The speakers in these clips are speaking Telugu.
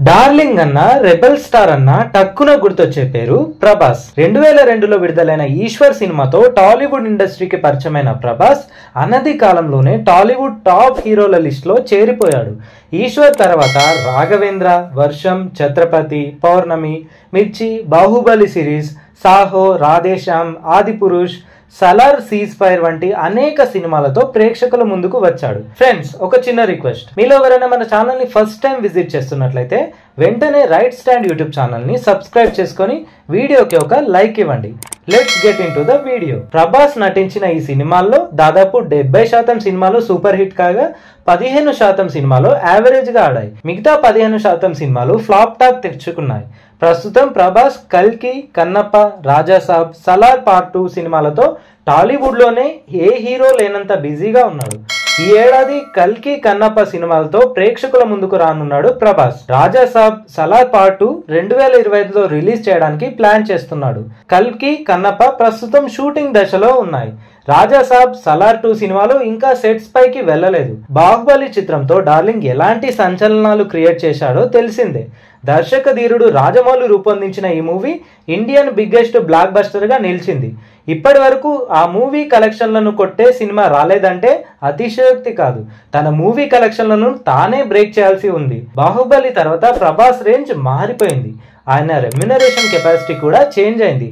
డార్లింగ్ అన్న, రెబెల్ స్టార్ అన్న టక్కున గుర్తొచ్చే పేరు ప్రభాస్. 2002లో విడుదలైన ఈశ్వర్ సినిమాతో టాలీవుడ్ ఇండస్ట్రీకి పరిచయమైన ప్రభాస్ అనతి కాలంలోనే టాలీవుడ్ టాప్ హీరోల లిస్ట్ లో చేరిపోయాడు. ఈశ్వర్ తర్వాత రాఘవేంద్ర, వర్షం, Chatrapathi, Pournami, Mirchi, Baahubali series, Saaho, Radhe Shyam, Adipurush, Salaar, ceasefire వంటి అనేక సినిమాలతో ప్రేక్షకుల ముందుకు వచ్చాడు. ఫ్రెండ్స్, ఒక చిన్న రిక్వెస్ట్, మీలో ఎవరైనా మన ఛానల్ ని ఫస్ట్ టైం విజిట్ చేస్తున్నట్లయితే వెంటనే రైట్ స్టాండ్ యూట్యూబ్ ఛానల్ ని సబ్స్క్రైబ్ చేసుకొని వీడియోకి ఒక లైక్ ఇవ్వండి. Let's get in to the video. Prabhas నటించిన ఈ సినిమాల్లో దాదాపు 70% సినిమాలు సూపర్ హిట్ కాగా 15% సినిమాలు యావరేజ్ గా ఆడాయి. మిగతా 15% సినిమాలు ఫ్లాప్ టాప్ తెచ్చుకున్నాయి. ప్రస్తుతం ప్రభాస్ కల్కి, కన్నప్ప, రాజాసాబ్, సలార్ పార్ట్ 2 సినిమాలతో టాలీవుడ్ లోనే ఏ హీరో లేనంత బిజీగా ఉన్నాడు. ఈ ఏడాది కల్కి, కన్నప్ప సినిమాలతో ప్రేక్షకుల ముందుకు రానున్నాడు ప్రభాస్. రాజాసాబ్, సలార్ పార్ట్ 2 2025లో రిలీజ్ చేయడానికి ప్లాన్ చేస్తున్నాడు. కల్కి, కన్నప్ప ప్రస్తుతం షూటింగ్ దశలో ఉన్నాయి. రాజాసాబ్, సలార్ 2 సినిమాలు ఇంకా సెట్స్ పైకి వెళ్ళలేదు. బాహుబలి చిత్రంతో డార్లింగ్ ఎలాంటి సంచలనాలు క్రియేట్ చేశాడో తెలిసిందే. దర్శక ధీరుడు రాజమౌళి రూపొందించిన ఈ movie Indian biggest block buster గా నిలిచింది. ఇప్పటి వరకు ఆ మూవీ కలెక్షన్లను కొట్టే సినిమా రాలేదంటే అతిశయోక్తి కాదు. తన మూవీ కలెక్షన్లను తానే బ్రేక్ చేయాల్సి ఉంది. బాహుబలి తర్వాత ప్రభాస్ రేంజ్ మారిపోయింది. ఆయన రెమ్యునరేషన్ కెపాసిటీ కూడా చేంజ్ అయింది.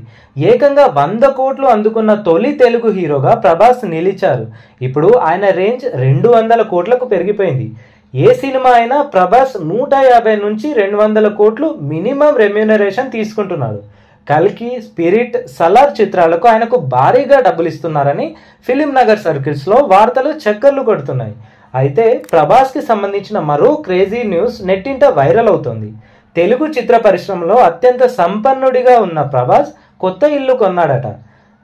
ఏకంగా 100 కోట్లు అందుకున్న తొలి తెలుగు హీరోగా ప్రభాస్ నిలిచారు. ఇప్పుడు ఆయన రేంజ్ 200 కోట్లకు పెరిగిపోయింది. ఏ సినిమా అయినా ప్రభాస్ 150 నుంచి 200 కోట్లు మినిమం రెమ్యూనరేషన్ తీసుకుంటున్నాడు. కల్కి, స్పిరిట్, సలార్ చిత్రాలకు ఆయనకు భారీగా డబ్బులు ఇస్తున్నారని ఫిలిం నగర్ సర్కిల్స్ లో వార్తలు చక్కర్లు కొడుతున్నాయి. అయితే ప్రభాస్ కి సంబంధించిన మరో క్రేజీ న్యూస్ నెట్టింట వైరల్ అవుతోంది. తెలుగు చిత్ర పరిశ్రమలో అత్యంత సంపన్నుడిగా ఉన్న ప్రభాస్ కొత్త ఇల్లు కొన్నాడట.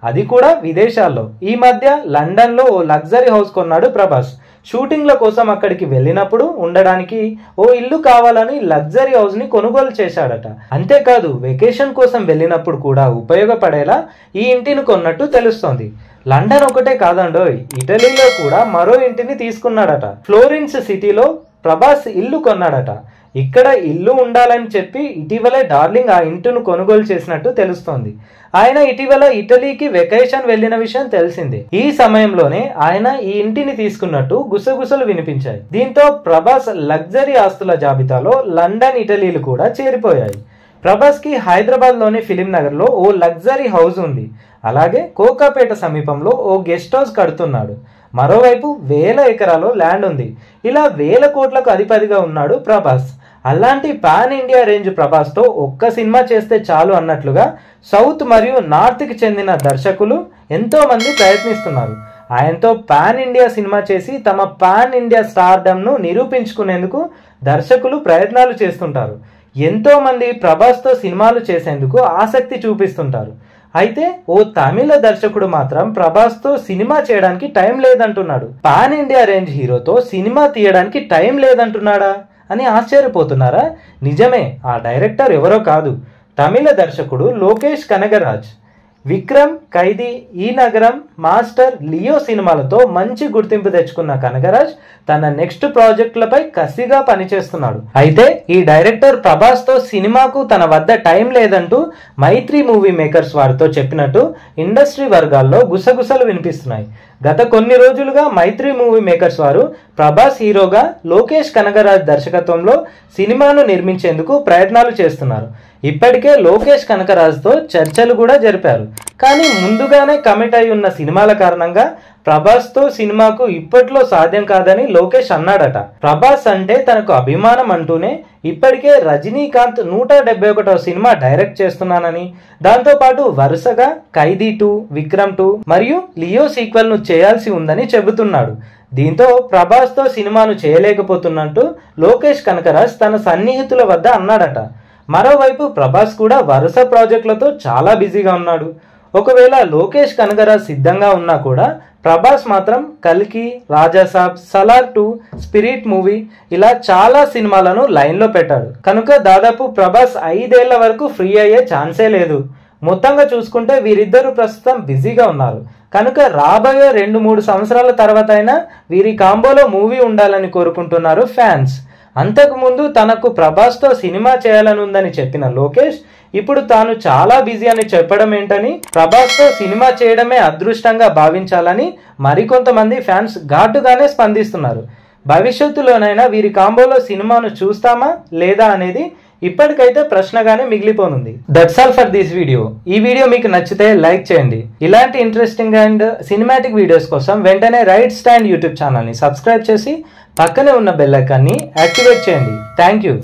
అది కూడా విదేశాల్లో. ఈ మధ్య లండన్ లో ఓ లగ్జరీ హౌస్ కొన్నాడు ప్రభాస్. షూటింగ్ల కోసం అక్కడికి వెళ్ళినప్పుడు ఉండడానికి ఓ ఇల్లు కావాలని లగ్జరీ హౌస్ ని కొనుగోలు చేశాడట. అంతేకాదు, వెకేషన్ కోసం వెళ్ళినప్పుడు కూడా ఉపయోగపడేలా ఈ ఇంటిని కొన్నట్టు తెలుస్తోంది. లండన్ ఒకటే కాదండోయ్, ఇటలీలో కూడా మరో ఇంటిని తీసుకున్నాడట. ఫ్లోరెన్స్ సిటీలో ప్రభాస్ ఇల్లు కొన్నాడట. ఇక్కడ ఇల్లు ఉండాలని చెప్పి ఇటీవలే డార్లింగ్ ఆ ఇంటిని కొనుగోలు చేసినట్టు తెలుస్తోంది. ఆయన ఇటీవల ఇటలీకి వెకేషన్ వెళ్లిన విషయం తెలిసిందే. ఈ సమయంలోనే ఆయన ఈ ఇంటిని తీసుకున్నట్టు గుసగుసలు వినిపించాయి. దీంతో ప్రభాస్ లగ్జరీ ఆస్తుల జాబితాలో లండన్, ఇటలీలు కూడా చేరిపోయాయి. ప్రభాస్ కి హైదరాబాద్ లోని ఫిలిం నగర్ లో ఓ లగ్జరీ హౌస్ ఉంది. అలాగే కోకాపేట సమీపంలో ఓ గెస్ట్ హౌస్ కడుతున్నాడు. మరోవైపు 1000 ఎకరాలో ల్యాండ్ ఉంది. ఇలా 1000 కోట్లకు అధిపతిగా ఉన్నాడు ప్రభాస్. అలాంటి పాన్ ఇండియా రేంజ్ ప్రభాస్ తో ఒక్క సినిమా చేస్తే చాలు అన్నట్లుగా సౌత్ మరియు నార్త్ కి చెందిన దర్శకులు ఎంతో మంది ప్రయత్నిస్తున్నారు. ఆయనతో పాన్ ఇండియా సినిమా చేసి తమ పాన్ ఇండియా స్టార్డమ్ ను నిరూపించుకునేందుకు దర్శకులు ప్రయత్నాలు చేస్తుంటారు. ఎంతో మంది ప్రభాస్ తో సినిమాలు చేసేందుకు ఆసక్తి చూపిస్తుంటారు. అయితే ఓ తమిళ దర్శకుడు మాత్రం ప్రభాస్ తో సినిమా చేయడానికి టైం లేదంటున్నాడు. పాన్ ఇండియా రేంజ్ హీరోతో సినిమా తీయడానికి టైం లేదంటున్నాడా అని ఆశ్చర్యపోతున్నారా? నిజమే, ఆ డైరెక్టర్ ఎవరో కాదు, తమిళ దర్శకుడు లోకేష్ కనగరాజ్. విక్రమ్, ఖైదీ, ఈ నగరం, మాస్టర్, లియో సినిమాలతో మంచి గుర్తింపు తెచ్చుకున్న కనగరాజ్ తన నెక్స్ట్ ప్రాజెక్టులపై కసిగా పనిచేస్తున్నాడు. అయితే ఈ డైరెక్టర్ ప్రభాస్ తో సినిమాకు తన వద్ద టైం లేదంటూ మైత్రి మూవీ మేకర్స్ వారితో చెప్పినట్టు ఇండస్ట్రీ వర్గాల్లో గుసగుసలు వినిపిస్తున్నాయి. గత కొన్ని రోజులుగా మైత్రి మూవీ మేకర్స్ వారు ప్రభాస్ హీరోగా లోకేష్ కనగరాజ్ దర్శకత్వంలో సినిమాను నిర్మించేందుకు ప్రయత్నాలు చేస్తున్నారు. ఇప్పటికే లోకేష్ కనగరాజ్తో చర్చలు కూడా జరిపారు. కానీ ముందుగానే కమిట్ అయి ఉన్న సినిమాల కారణంగా ప్రభాస్ తో సినిమాకు ఇప్పట్లో సాధ్యం కాదని లోకేష్ అన్నాడట. ప్రభాస్ అంటే తనకు అభిమానం అంటూనే ఇప్పటికే రజనీకాంత్ 171వ సినిమా డైరెక్ట్ చేస్తున్నానని, దాంతో పాటు వరుసగా ఖైదీ 2, విక్రమ్ 2 మరియు లియో సీక్వెల్ ను చేయాల్సి ఉందని చెబుతున్నాడు. దీంతో ప్రభాస్ తో సినిమాను చేయలేకపోతున్నట్టు లోకేష్ కనగరాజ్ తన సన్నిహితుల వద్ద అన్నాడట. మరోవైపు ప్రభాస్ కూడా వరుస ప్రాజెక్టులతో చాలా బిజీగా ఉన్నాడు. ఒకవేళ లోకేష్ కనగరాజ్ సిద్ధంగా ఉన్నా కూడా ప్రభాస్ మాత్రం కల్కి, రాజాసాబ్, సలార్ 2, స్పిరిట్ మూవీ ఇలా చాలా సినిమాలను లైన్లో పెట్టాడు. కనుక దాదాపు ప్రభాస్ 5 ఏళ్ల వరకు ఫ్రీ అయ్యే ఛాన్సే లేదు. మొత్తంగా చూసుకుంటే వీరిద్దరూ ప్రస్తుతం బిజీగా ఉన్నారు. కనుక రాబోయే 2-3 సంవత్సరాల తర్వాత అయినా వీరి కాంబోలో మూవీ ఉండాలని కోరుకుంటున్నారు ఫ్యాన్స్. అంతకుముందు తనకు ప్రభాస్తో సినిమా చేయాలని ఉందని చెప్పిన లోకేష్ ఇప్పుడు తాను చాలా బిజీ అని చెప్పడం ఏంటని, ప్రభాస్తో సినిమా చేయడమే అదృష్టంగా భావించాలని మరికొంతమంది ఫ్యాన్స్ ఘాటుగానే స్పందిస్తున్నారు. భవిష్యత్తులోనైనా వీరి కాంబోలో సినిమాను చూస్తామా లేదా అనేది ఇప్పటికైతే ప్రశ్నగానే మిగిలిపోనుంది. That's all for this video. ఈ వీడియో మీకు నచ్చితే లైక్ చేయండి. ఇలాంటి ఇంట్రెస్టింగ్ అండ్ సినిమాటిక్ వీడియోస్ కోసం వెంటనే రైట్ స్టాండ్ యూట్యూబ్ ఛానల్ని సబ్స్క్రైబ్ చేసి పక్కనే ఉన్న బెల్ ఐకాన్ని యాక్టివేట్ చేయండి. Thank you.